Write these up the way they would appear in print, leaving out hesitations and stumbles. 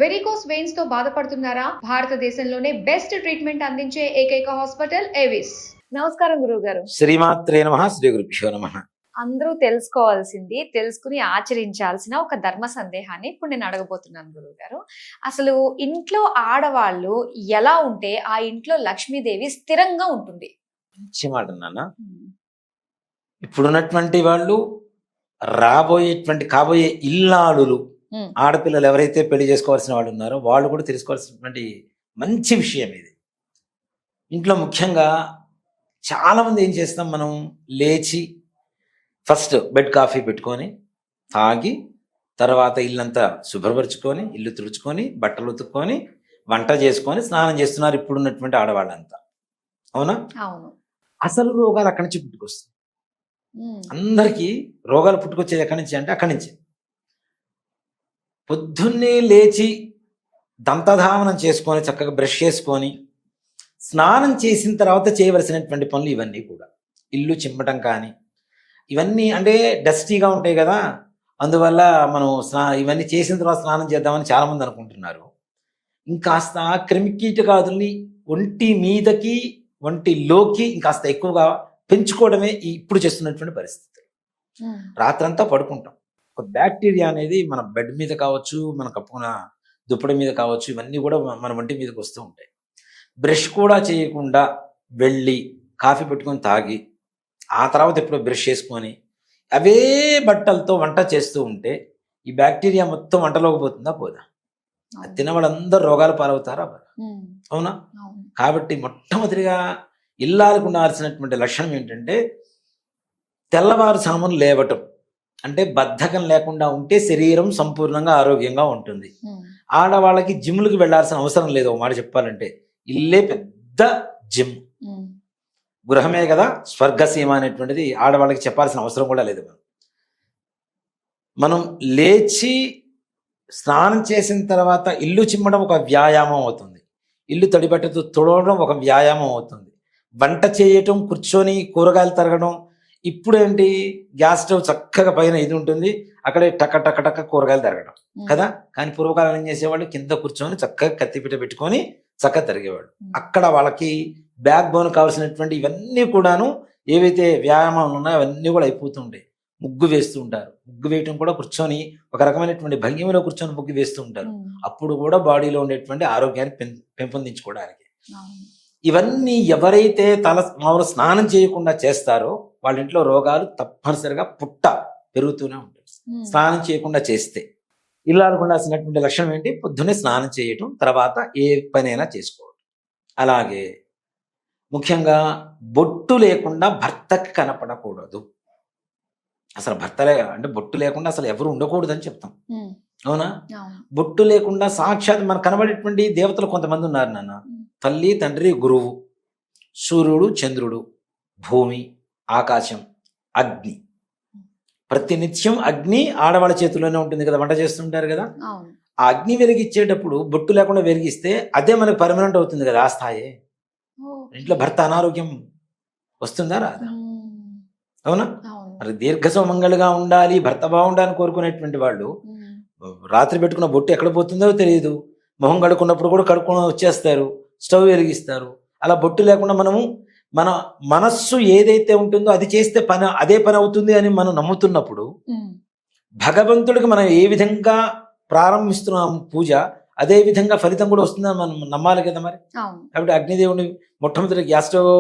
Varicose veins తో బాధపడుతున్నారా? భారతదేశంలోనే బెస్ట్ ట్రీట్మెంట్ అందించే ఏకైక హాస్పిటల్ ఏవిస్. నమస్కారం గురువు గారు. శ్రీమాత్రే నమః. శ్రీ గురుభ్యో నమః. అందరూ తెలుసుకోవాల్సింది, తెలుసుకుని ఆచరించాల్సిన ఒక ధర్మ సందేహాన్ని ఇప్పుడు నేను అడగబోతున్నాను గురువు గారు. అసలు ఇంట్లో ఆడవాళ్ళు ఎలా ఉంటే ఆ ఇంట్లో లక్ష్మీదేవి స్థిరంగా ఉంటుంది? మంచి మాట నాన్న. ఇప్పుడున్నటువంటి వాళ్ళు కాబోయే ఇల్లాలులు ఆడపిల్లలు ఎవరైతే పెళ్లి చేసుకోవాల్సిన వాళ్ళు ఉన్నారో వాళ్ళు కూడా తెలుసుకోవాల్సినటువంటి మంచి విషయం ఇది. ఇంట్లో ముఖ్యంగా చాలా మంది ఏం చేస్తాం, మనం లేచి ఫస్ట్ బెడ్ కాఫీ పెట్టుకొని తాగి తర్వాత ఇల్లంతా శుభ్రపరుచుకొని ఇల్లు తుడుచుకొని బట్టలు ఉతుక్కొని వంట చేసుకొని స్నానం చేస్తున్నారు ఇప్పుడున్నటువంటి ఆడవాళ్ళంతా. అవునా? అవును. అసలు రోగాలు అక్కడి నుంచి పుట్టుకొస్తాయి. అందరికీ రోగాలు పుట్టుకొచ్చేది ఎక్కడి నుంచి అంటే అక్కడి నుంచి. పొద్దున్నే లేచి దంతధావనం చేసుకొని చక్కగా బ్రష్ చేసుకొని స్నానం చేసిన తర్వాత చేయవలసినటువంటి పనులు ఇవన్నీ కూడా. ఇల్లు చిమ్మటం కానీ ఇవన్నీ అంటే డస్టీగా ఉంటాయి కదా, అందువల్ల మనం ఇవన్నీ చేసిన తర్వాత స్నానం చేద్దామని చాలామంది అనుకుంటున్నారు. ఇంకాస్త క్రిమికీటకాదుల్ని ఒంటి మీదకి ఒంటిలోకి ఇంకాస్త ఎక్కువగా పెంచుకోవడమే ఇప్పుడు చేస్తున్నటువంటి పరిస్థితి. రాత్రంతా పడుకుంటాం, ఒక బ్యాక్టీరియా అనేది మన బెడ్ మీద కావచ్చు, మన కప్పుకున్న దుప్పటి మీద కావచ్చు, ఇవన్నీ కూడా మన ఒంటి మీదకి వస్తూ ఉంటాయి. బ్రష్ కూడా చేయకుండా వెళ్ళి కాఫీ పెట్టుకొని తాగి ఆ తర్వాత ఎప్పుడో బ్రష్ చేసుకొని అవే బట్టలతో వంట చేస్తూ ఉంటే ఈ బ్యాక్టీరియా మొత్తం వంటలోకి పోతుందా పోదా? అది తిన వాళ్ళందరూ రోగాలు పాలవుతారా? అవునా? కాబట్టి మొట్టమొదటిగా ఇల్లాలకు ఉండాల్సినటువంటి లక్షణం ఏంటంటే తెల్లవారుజామున లేవటం. అంటే బద్ధకం లేకుండా ఉంటే శరీరం సంపూర్ణంగా ఆరోగ్యంగా ఉంటుంది. ఆడవాళ్ళకి జిమ్లకు వెళ్లాల్సిన అవసరం లేదు. ఒక మాట చెప్పాలంటే ఇల్లే పెద్ద జిమ్. గృహమే కదా స్వర్గసీమ అనేటువంటిది ఆడవాళ్ళకి చెప్పాల్సిన అవసరం కూడా లేదు. మనం లేచి స్నానం చేసిన తర్వాత ఇల్లు చిమ్మడం ఒక వ్యాయామం అవుతుంది, ఇల్లు తడిబట్టతో తుడవడం ఒక వ్యాయామం అవుతుంది, వంట చేయటం, కూర్చొని కూరగాయలు తరగడం. ఇప్పుడు ఏంటి, గ్యాస్ స్టవ్ చక్కగా పైన ఇది ఉంటుంది, అక్కడే టక్క టక్క టక్క కూరగాయలు తరగడం కదా. కానీ పూర్వకాలం ఏం చేసేవాళ్ళు, కింద కూర్చొని చక్కగా కత్తిపీట పెట్టుకొని చక్కగా తరిగేవాడు. అక్కడ వాళ్ళకి బ్యాక్ బోన్ కావాల్సినటువంటి ఇవన్నీ కూడాను ఏవైతే వ్యాయామాలు ఉన్నాయో అవన్నీ కూడా అయిపోతుంటాయి. ముగ్గు వేస్తూ ఉంటారు, ముగ్గు వేయటం కూడా కూర్చొని ఒక రకమైనటువంటి భంగిమలో కూర్చొని ముగ్గు వేస్తూ ఉంటారు. అప్పుడు కూడా బాడీలో ఉండేటువంటి ఆరోగ్యాన్ని పెంపొందించుకోవడానికి. ఇవన్నీ ఎవరైతే మామూలు స్నానం చేయకుండా చేస్తారో వాళ్ళ ఇంట్లో రోగాలు తప్పనిసరిగా పెరుగుతూనే ఉంటాయి. స్నానం చేయకుండా చేస్తే ఇల్లాలకు ఉండాల్సినటువంటి లక్షణం ఏంటి, పొద్దున్నే స్నానం చేయటం, తర్వాత ఏ పనైనా చేసుకోవడం. అలాగే ముఖ్యంగా బొట్టు లేకుండా భర్తకి కనపడకూడదు. అసలు అంటే బొట్టు లేకుండా అసలు ఎవరు ఉండకూడదు అని చెప్తాం. అవునా? బొట్టు లేకుండా సాక్షాత్ మనకు కనబడేటువంటి దేవతలు కొంతమంది ఉన్నారు నాన్న. తల్లి, తండ్రి, గురువు, సూర్యుడు, చంద్రుడు, భూమి, ఆకాశం, అగ్ని. ప్రతినిత్యం అగ్ని ఆడవాళ్ళ చేతిలోనే ఉంటుంది కదా, వంట చేస్తుంటారు కదా. ఆ అగ్ని వెలిగించేటప్పుడు బొట్టు లేకుండా వెలిగిస్తే అదే మనకు పర్మనెంట్ అవుతుంది కదా, ఆ స్థాయి. ఇంట్లో భర్త అనారోగ్యం వస్తుందా రాదా? అవునా? మరి దీర్ఘ సుమంగళిగా ఉండాలి, భర్త బాగుండాలని కోరుకునేటువంటి వాళ్ళు రాత్రి పెట్టుకున్న బొట్టు ఎక్కడ పోతుందో తెలియదు. మొహం కడుక్కున్నప్పుడు కూడా కడుక్కొని వచ్చేస్తారు, స్టవ్ వెలిగిస్తారు. అలా బొట్టు లేకుండా మన మనస్సు ఏదైతే ఉంటుందో అది చేస్తే అదే పని అవుతుంది అని మనం నమ్ముతున్నప్పుడు భగవంతుడికి మనం ఏ విధంగా ప్రారంభిస్తున్నాం పూజ, అదే విధంగా ఫలితం కూడా వస్తుందని మనం నమ్మాలి కదా మరి. కాబట్టి అగ్నిదేవుని మొట్టమొదటి గ్యాస్ స్టవ్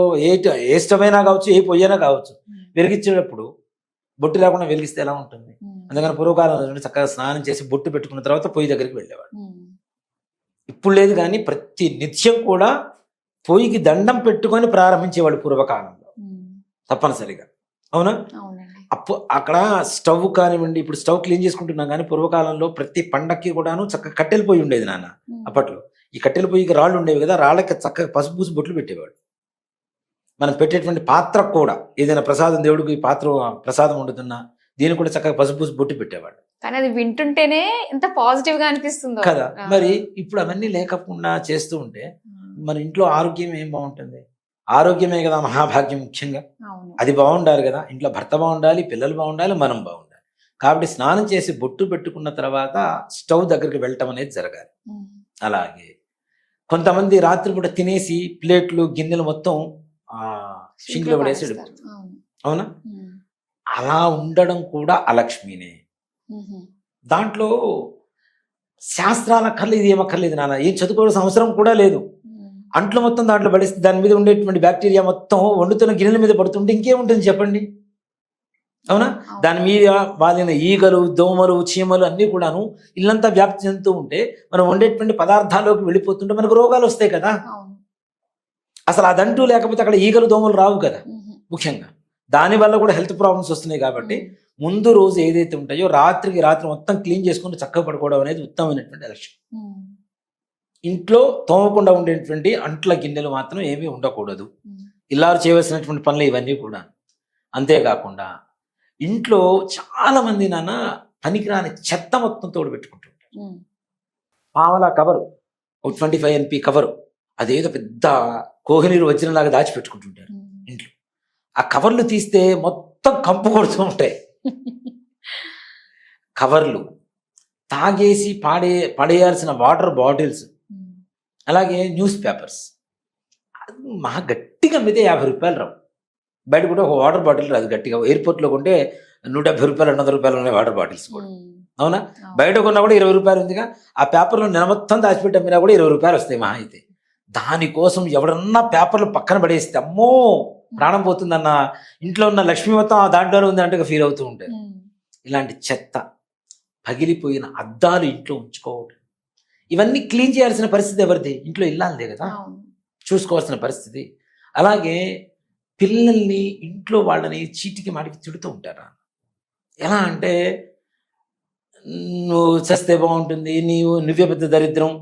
ఏ స్టవ్ అయినా కావచ్చు, ఏ పొయ్యైనా కావచ్చు, వెలిగించేటప్పుడు బొట్టు లేకుండా వెలిగిస్తే ఎలా ఉంటుంది? అందుకని పూర్వకాలంలో చక్కగా స్నానం చేసి బొట్టు పెట్టుకున్న తర్వాత పొయ్యి దగ్గరికి వెళ్ళేవాడు. ఇప్పుడు లేదు, కానీ ప్రతి నిత్యం కూడా పొయ్యికి దండం పెట్టుకొని ప్రారంభించేవాడు పూర్వకాలంలో తప్పనిసరిగా. అవునా? అక్కడ స్టవ్ కానివ్వండి, ఇప్పుడు స్టవ్ క్లీన్ చేసుకుంటున్నాం, కానీ పూర్వకాలంలో ప్రతి పండక్కి కూడాను చక్కగా కట్టెల పొయ్యి ఉండేది నాన్న. అప్పట్లో ఈ కట్టెల పొయ్యికి రాళ్ళు ఉండేవి కదా, రాళ్ళకి చక్కగా పసుపు పూసి బొట్లు పెట్టేవాడు. మనం పెట్టేటువంటి పాత్ర కూడా ఏదైనా ప్రసాదం, దేవుడికి పాత్ర ప్రసాదం వండుతున్నా దీన్ని కూడా చక్కగా పసుపు పూసి బొట్టు పెట్టేవాడు. కానీ అది వింటుంటేనే ఎంత పాజిటివ్ గా అనిపిస్తుందో కదా. మరి ఇప్పుడు అవన్నీ లేకుండా చేస్తూ ఉంటే మన ఇంట్లో ఆరోగ్యం ఏం బాగుంటుంది? ఆరోగ్యమే కదా మహాభాగ్యం. ముఖ్యంగా అది బాగుండాలి కదా. ఇంట్లో భర్త బాగుండాలి, పిల్లలు బాగుండాలి, మనం బాగుండాలి. కాబట్టి స్నానం చేసి బొట్టు పెట్టుకున్న తర్వాత స్టవ్ దగ్గరికి వెళ్ళటం అనేది జరగాలి. అలాగే కొంతమంది రాత్రిపూట తినేసి ప్లేట్లు గిన్నెలు మొత్తం షింక్లో పడేసి అవునా, అలా ఉండడం కూడా అలక్ష్మినే. దాంట్లో శాస్త్రాల అక్కర్లేదు, ఏమక్కర్లేదు నాన్న, ఏం చదువుకోవాల్సిన అవసరం కూడా లేదు. అంట్లో మొత్తం దాంట్లో పడేస్తే దాని మీద ఉండేటువంటి బ్యాక్టీరియా మొత్తం వండుతున్న గిన్నెల మీద పడుతుంటే ఇంకేముంటుంది చెప్పండి, అవునా? దాని మీద వాలిన ఈగలు, దోమలు, చీమలు అన్నీ కూడాను ఇల్లంతా వ్యాప్తి చెందుతూ ఉంటే మనం వండేటువంటి పదార్థాల్లోకి వెళ్ళిపోతుంటే మనకు రోగాలు వస్తాయి కదా. అసలు అదంటూ లేకపోతే అక్కడ ఈగలు, దోమలు రావు కదా. ముఖ్యంగా దానివల్ల కూడా హెల్త్ ప్రాబ్లమ్స్ వస్తున్నాయి. కాబట్టి ముందు రోజు ఏదైతే ఉంటాయో రాత్రికి రాత్రి మొత్తం క్లీన్ చేసుకుంటూ చక్కగా పడుకోవడం అనేది ఉత్తమమైనటువంటి లక్ష్యం. ఇంట్లో తోమకుండా ఉండేటువంటి అంట్ల గిన్నెలు మాత్రం ఏమీ ఉండకూడదు. ఇల్లారు చేయవలసినటువంటి పనులు ఇవన్నీ కూడా. అంతేకాకుండా ఇంట్లో చాలా మంది నాన్న పనికిరాని చెత్త మొత్తం తోడు పెట్టుకుంటుంటారు. పావలా కవరు, 25 NP కవరు, అదేదో పెద్ద కోహినీరు వజ్రంలాగా దాచిపెట్టుకుంటుంటారు ఇంట్లో. ఆ కవర్లు తీస్తే మొత్తం కంపు కొడుతూ ఉంటాయి. కవర్లు, తాగేసి పడేయాల్సిన వాటర్ బాటిల్స్, అలాగే న్యూస్ పేపర్స్, మహా గట్టిగా అమ్మితే 50 రూపాయలు రావు. బయట కూడా ఒక వాటర్ బాటిల్ రాదు గట్టిగా. ఎయిర్పోర్ట్లో కొంటే 170 రూపాయలు 200 రూపాయలు ఉన్నాయి వాటర్ బాటిల్స్ కూడా, అవునా? బయట కొన్నా కూడా 20 రూపాయలు ఉందిగా. ఆ పేపర్లో నెల మొత్తం దాచిపెట్టి అమ్మినా కూడా 20 రూపాయలు వస్తాయి మహా అయితే. దానికోసం ఎవడన్నా పేపర్లు పక్కన పడేస్తే అమ్మో ప్రాణం పోతుందన్న, ఇంట్లో ఉన్న లక్ష్మి మొత్తం దాంట్లోనే ఉంది అంటే ఫీల్ అవుతూ ఉంటారు. ఇలాంటి చెత్త, పగిలిపోయిన అద్దాలు ఇంట్లో ఉంచుకోవడం, ఇవన్నీ క్లీన్ చేయాల్సిన పరిస్థితి ఎవరిది? ఇంట్లో ఇల్లాలదే కదా చూసుకోవాల్సిన పరిస్థితి. అలాగే పిల్లల్ని, ఇంట్లో వాళ్ళని చీటికి మాటికి తిడుతూ ఉంటారా. ఎలా అంటే నువ్వు చస్తే బాగుంటుంది, నువ్వే పెద్ద దరిద్రం,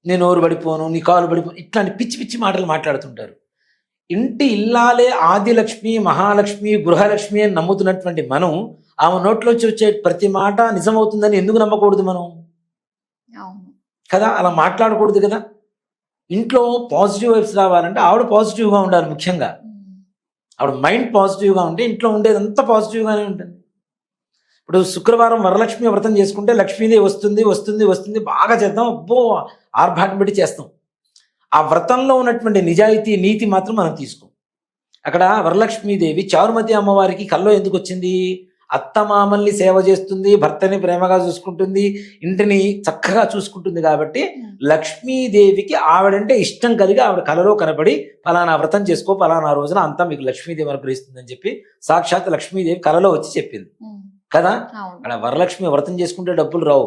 నేను నోరు పడిపోను, నీ కాలు పడిపోను, ఇట్లాంటి పిచ్చి పిచ్చి మాటలు మాట్లాడుతుంటారు. ఇంటి ఇల్లాలే ఆదిలక్ష్మి, మహాలక్ష్మి, గృహలక్ష్మి అని నమ్ముతున్నటువంటి మనం ఆమె నోట్లోంచి వచ్చే ప్రతి మాట నిజమవుతుందని ఎందుకు నమ్మకూడదు మనం కదా? అలా మాట్లాడకూడదు కదా. ఇంట్లో పాజిటివ్ వైబ్స్ రావాలంటే ఆవిడ పాజిటివ్గా ఉండాలి. ముఖ్యంగా ఆవిడ మైండ్ పాజిటివ్గా ఉంటే ఇంట్లో ఉండేదంతా పాజిటివ్గానే ఉంటుంది. ఇప్పుడు శుక్రవారం వరలక్ష్మి వ్రతం చేసుకుంటే లక్ష్మీదేవి వస్తుంది వస్తుంది వస్తుంది బాగా చేద్దాం, అబ్బో ఆర్భాటం పెట్టి చేస్తాం. ఆ వ్రతంలో ఉన్నటువంటి నిజాయితీ, నీతి మాత్రం మనం తీసుకోం. అక్కడ వరలక్ష్మీదేవి చారుమతి అమ్మవారికి కల్లో ఎందుకు వచ్చింది? అత్తమామల్ని సేవ చేస్తుంది, భర్తని ప్రేమగా చూసుకుంటుంది, ఇంటిని చక్కగా చూసుకుంటుంది. కాబట్టి లక్ష్మీదేవికి ఆవిడంటే ఇష్టం కలిగి ఆవిడ కలలో కనబడి ఫలానా వ్రతం చేసుకో, ఫలానా రోజున అంతా మీకు లక్ష్మీదేవి అనుగ్రహిస్తుందని చెప్పి సాక్షాత్ లక్ష్మీదేవి కలలో వచ్చి చెప్పింది కదా. అక్కడ వరలక్ష్మి వ్రతం చేసుకుంటే డబ్బులు రావు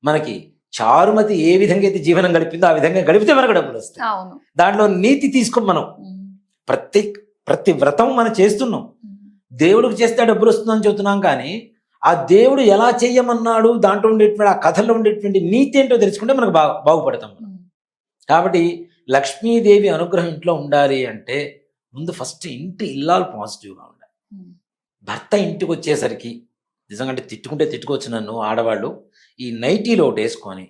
మనకి. చారుమతి ఏ విధంగా అయితే జీవనం గడిపిందో ఆ విధంగా గడిపితే మనకు డబ్బులు వస్తాయి. దాంట్లో నీతి తీసుకోం మనం. ప్రతి వ్రతం మనం చేస్తున్నాం, దేవుడికి చేస్తే డబ్బులు వస్తుందని చెబుతున్నాం. కానీ ఆ దేవుడు ఎలా చెయ్యమన్నాడు, దాంట్లో ఉండేటువంటి ఆ కథల్లో ఉండేటువంటి నీతి ఏంటో తెలుసుకుంటే మనకు బాగుపడతాం మనం. కాబట్టి లక్ష్మీదేవి అనుగ్రహం ఇంట్లో ఉండాలి అంటే ముందు ఫస్ట్ ఇంటి ఇల్లాలు పాజిటివ్గా ఉండాలి. భర్త ఇంటికి వచ్చేసరికి నిజంగా అంటే తిట్టుకుంటే తిట్టుకోవచ్చు నన్ను ఆడవాళ్ళు, ఈ నైటీలో ఒకటి వేసుకొని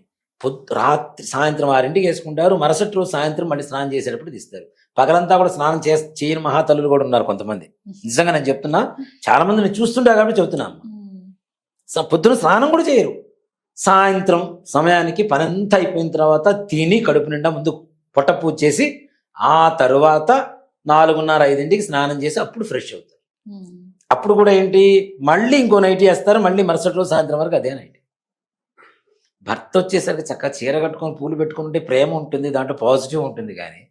రాత్రి సాయంత్రం 6ంటికి వేసుకుంటారు, మరుసటి రోజు సాయంత్రం మళ్ళీ స్నానం చేసేటప్పుడు తీస్తారు. పగలంతా కూడా స్నానం చేయని మహాతల్లులు కూడా ఉన్నారు కొంతమంది. నిజంగా నేను చెప్తున్నా, చాలా మంది నేను చూస్తుంటా కాబట్టి చెప్తున్నాను. పొద్దున స్నానం కూడా చేయరు. సాయంత్రం సమయానికి పనంతా అయిపోయిన తర్వాత తిని కడుపు నిండా ముందు పొట్ట పూజ చేసి ఆ తరువాత 4:30-5ంటికి స్నానం చేసి అప్పుడు ఫ్రెష్ అవుతారు. అప్పుడు కూడా ఏంటి, మళ్ళీ ఇంకో నైటీ వేస్తారు, మళ్ళీ మరుసటి రోజు సాయంత్రం వరకు అదే నైటీ. భర్త వచ్చేసరికి చక్కగా చీర కట్టుకొని పూలు పెట్టుకుంటే ప్రేమ ఉంటుంది, దాంట్లో పాజిటివ్ ఉంటుంది. కానీ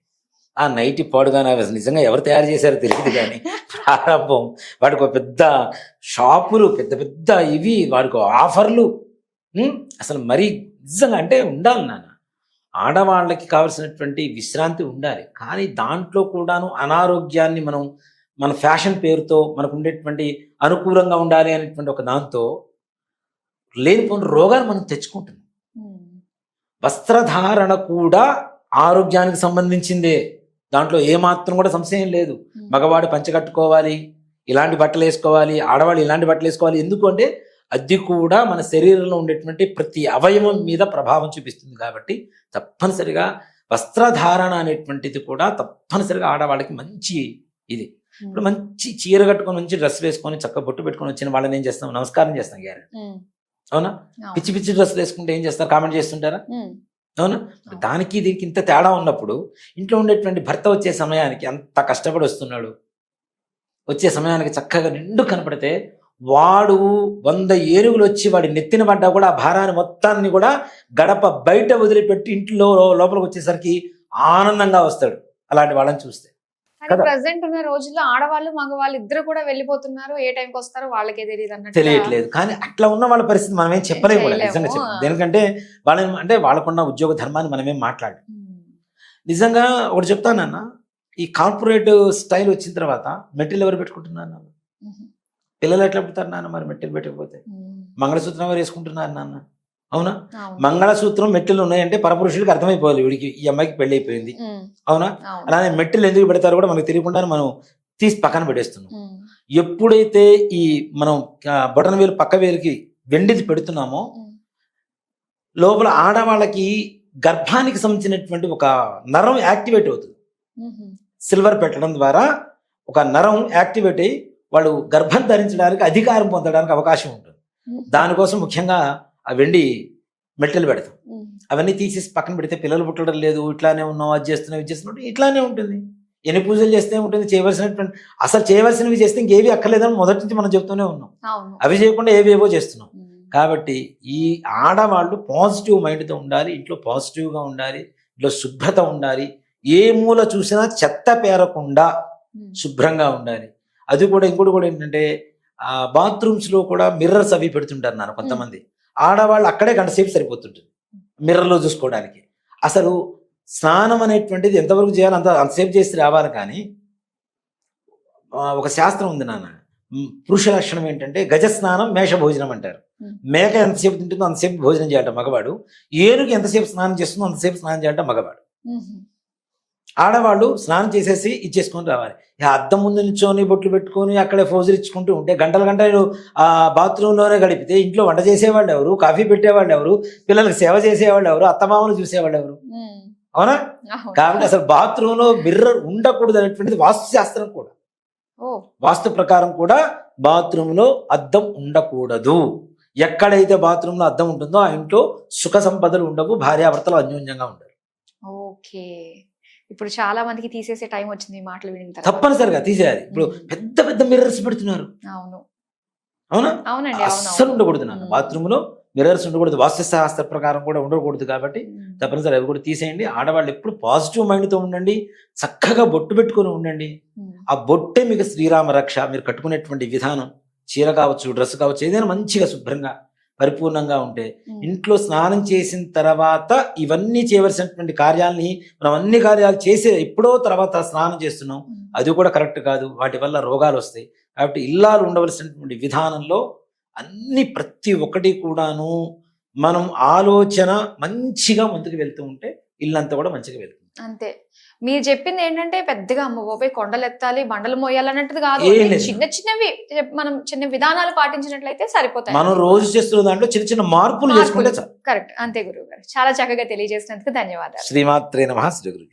ఆ నైటీ పాడుగానే నిజంగా ఎవరు తయారు చేశారో తెలియదు. కానీ ప్రారంభం వాడికి ఒక పెద్ద షాపులు, పెద్ద పెద్ద ఇవి, వాడికి ఆఫర్లు, అసలు మరీ నిజంగా అంటే ఉండాలి నాన్న. ఆడవాళ్ళకి కావాల్సినటువంటి విశ్రాంతి ఉండాలి. కానీ దాంట్లో కూడాను అనారోగ్యాన్ని మనం మన ఫ్యాషన్ పేరుతో మనకు ఉండేటువంటి అనుకూలంగా ఉండాలి అనేటువంటి ఒక దాంతో లేనిపోయిన రోగాలు మనం తెచ్చుకుంటున్నాం. వస్త్రధారణ కూడా ఆరోగ్యానికి సంబంధించిందే, దాంట్లో ఏమాత్రం కూడా సంశయం లేదు. మగవాడు పంచె కట్టుకోవాలి, ఇలాంటి బట్టలు వేసుకోవాలి, ఆడవాళ్ళు ఇలాంటి బట్టలు వేసుకోవాలి. ఎందుకు అంటే అది కూడా మన శరీరంలో ఉండేటువంటి ప్రతి అవయవం మీద ప్రభావం చూపిస్తుంది. కాబట్టి తప్పనిసరిగా వస్త్రధారణ అనేటువంటిది కూడా తప్పనిసరిగా ఆడవాళ్ళకి మంచి ఇది. ఇప్పుడు మంచి చీర కట్టుకొని మంచి డ్రెస్ వేసుకొని చక్కగా బొట్టు పెట్టుకొని వచ్చిన వాళ్ళని ఏం చేస్తాం, నమస్కారం చేస్తాం గ్యారెంటీ. అవునా? పిచ్చి పిచ్చి డ్రెస్ వేసుకుంటే ఏం చేస్తారు, కామెంట్ చేస్తుంటారా? అవునా? దానికి దీనికి ఇంత తేడా ఉన్నప్పుడు ఇంట్లో ఉండేటువంటి భర్త వచ్చే సమయానికి అంత కష్టపడి వస్తున్నాడు, వచ్చే సమయానికి చక్కగా నిండు కనపడితే వాడు 100 ఏనుగులు వచ్చి వాడి నెత్తిన పడ్డా కూడా ఆ భారాన్ని మొత్తాన్ని కూడా గడప బయట వదిలిపెట్టి ఇంట్లో లోపలికి వచ్చేసరికి ఆనందంగా వస్తాడు అలాంటి వాళ్ళని చూస్తే. కదా. ప్రెసెంట్ ఉన్న రోజుల్లో ఆడవాళ్ళు మగవాళ్ళు ఇద్దరు కూడా వెళ్ళిపోతున్నారు, ఏ టైంకి వస్తారో వాళ్ళకే తెలియదు అన్నట్టు. తెలియట్లేదు. కానీ అట్లా ఉన్న వాళ్ళ పరిస్థితి మనం ఏం చెప్పలేము కూడా, చేయలేము. నిజంగా చెప్పలేము. దేనికంటే వాళ్ళని అంటే వాళ్ళకున్న ఉద్యోగ ధర్మాన్ని మనమేం మాట్లాడలేం. నిజంగా ఒకటి చెప్తానన్న, ఈ కార్పొరేట్ స్టైల్ వచ్చిన తర్వాత మెటీరియల్ ఎవరు పెట్టుకుంటున్నారు నాన్న? పిల్లలు ఎట్లా పెడతారు నాన్న మరి మెటీరియల్ పెట్టకపోతే? మంగళసూత్రం ఎవరు వేసుకుంటున్నారు నాన్న? అవునా? మంగళసూత్రం మెట్టెలు ఉన్నాయంటే పరపురుషుడికి అర్థమైపోవాలి, వీడికి ఈ అమ్మాయికి పెళ్లి అయిపోయింది. అవునా? అలానే మెట్టెలు ఎందుకు పెడతారో కూడా మనకు తెలియకుండానే మనం తీసి పక్కన పెట్టేస్తున్నాం. ఎప్పుడైతే ఈ మనం బొటన వేలు పక్క వేలుకి వెండిది పెడుతున్నామో లోపల ఆడవాళ్ళకి గర్భానికి సంబంధించినటువంటి ఒక నరం యాక్టివేట్ అవుతుంది. సిల్వర్ పెట్టడం ద్వారా ఒక నరం యాక్టివేట్ అయ్యి వాళ్ళు గర్భం ధరించడానికి అధికారం పొందడానికి అవకాశం ఉంటుంది. దానికోసం ముఖ్యంగా ఆ వెండి మెట్టెలు పెడతాం. అవన్నీ తీసేసి పక్కన పెడితే పిల్లలు పుట్టడం లేదు, ఇట్లానే ఉన్నాం, అది చేస్తున్నాం, ఇది చేస్తున్నాం, ఇట్లానే ఉంటుంది. ఎన్ని పూజలు చేస్తే ఉంటుంది, చేయవలసినటువంటి అసలు చేయవలసినవి చేస్తే ఇంకేవి అక్కర్లేదని మొదటి నుంచి మనం చెప్తూనే ఉన్నాం. అవి చేయకుండా ఏవేవో చేస్తున్నాం. కాబట్టి ఈ ఆడవాళ్ళు పాజిటివ్ మైండ్తో ఉండాలి, ఇంట్లో పాజిటివ్గా ఉండాలి, ఇంట్లో శుభ్రత ఉండాలి, ఏ మూల చూసినా చెత్త పేరకుండా శుభ్రంగా ఉండాలి. అది కూడా ఇంకోటి కూడా ఏంటంటే బాత్రూమ్స్లో కూడా మిర్రర్స్ అవి పెడుతుంటారు నాన్న కొంతమంది. ఆడవాళ్ళు అక్కడే గంట సేపు సరిపోతుంటుంది మిర్రర్లో చూసుకోవడానికి. అసలు స్నానం అనేటువంటిది ఎంతవరకు చేయాలి అంతసేపు చేసి రావాలి. కానీ ఒక శాస్త్రం ఉంది నాన్న, పురుష లక్షణం ఏంటంటే గజ స్నానం మేష భోజనం అంటారు. మేక ఎంతసేపు తింటుందో అంతసేపు భోజనం చేయాలట మగవాడు, ఏనుగు ఎంతసేపు స్నానం చేస్తుందో అంతసేపు స్నానం చేయాలట మగవాడు. ఆడవాళ్ళు స్నానం చేసేసి ఇచ్చేసుకొని రావాలి. అద్దం ముందు నిల్చొని బొట్లు పెట్టుకొని అక్కడే ఫోజులు ఇచ్చుకుంటూ ఉంటే గంటలు ఆ బాత్రూంలోనే గడిపితే ఇంట్లో వంట చేసేవాళ్ళు ఎవరు, కాఫీ పెట్టేవాళ్ళు ఎవరు, పిల్లలకు సేవ చేసేవాళ్ళు ఎవరు, అత్తమామలు చూసేవాళ్ళు ఎవరు? అవునా? కాబట్టి అసలు బాత్రూంలో మిర్రర్ ఉండకూడదు అనేటువంటిది వాస్తు శాస్త్రం కూడా. వాస్తు ప్రకారం కూడా బాత్రూంలో అద్దం ఉండకూడదు. ఎక్కడైతే బాత్రూంలో అద్దం ఉంటుందో ఆ ఇంట్లో సుఖ సంపదలు ఉండవు, భార్యాభర్తలు అన్యోన్యంగా ఉండరు. ఓకే, ఇప్పుడు చాలా మందికి తీసేసే టైం వచ్చింది మాటలు విని. తప్పనిసరిగా తీసేయాలి. ఇప్పుడు పెద్ద పెద్ద మిర్రర్స్ పెడుతున్నారు. అవును, అవునా? అవునండి. అస్సలు ఉండకూడదు నాన్న, బాత్రూంలో మిర్రర్స్ ఉండకూడదు, వాస్తు శాస్త్ర ప్రకారం కూడా ఉండకూడదు. కాబట్టి తప్పనిసరి అవి కూడా తీసేయండి. ఆడవాళ్ళు ఎప్పుడు పాజిటివ్ మైండ్తో ఉండండి, చక్కగా బొట్టు పెట్టుకొని ఉండండి. ఆ బొట్టే మీకు శ్రీరామ రక్ష. మీరు కట్టుకునేటువంటి విధానం, చీర కావచ్చు, డ్రెస్ కావచ్చు, ఏదైనా మంచిగా శుభ్రంగా పరిపూర్ణంగా ఉంటే ఇంట్లో స్నానం చేసిన తర్వాత ఇవన్నీ చేయవలసినటువంటి కార్యాలని మనం అన్ని కార్యాలు చేసే ఎప్పుడో తర్వాత స్నానం చేస్తున్నాం, అది కూడా కరెక్ట్ కాదు. వాటి వల్ల రోగాలు వస్తాయి. కాబట్టి ఇల్లాలు ఉండవలసినటువంటి విధానంలో అన్ని ప్రతి ఒక్కటి కూడాను మనం ఆలోచన మంచిగా ముందుకు వెళ్తూ ఉంటే ఇల్లంతా కూడా మంచిగా వెళ్తుంది. అంతే. మీరు చెప్పింది ఏంటంటే పెద్దగా అమ్మ బాబాయ్ కొండలు ఎత్తాలి, బండలు మోయాలి అన్నట్టుది కాదు. చిన్న చిన్నవి మనం చిన్న విధానాలు పాటించినట్లయితే సరిపోతాయి. మనం రోజు చేస్తున్న దాంట్లో చిన్న చిన్న మార్పులు చేసుకుంటే చాలు. కరెక్ట్. అంతే గురువు గారు, చాలా చక్కగా తెలియజేసినందుకు ధన్యవాదాలు. శ్రీమాత్రే నమః. శ్రీ గురు.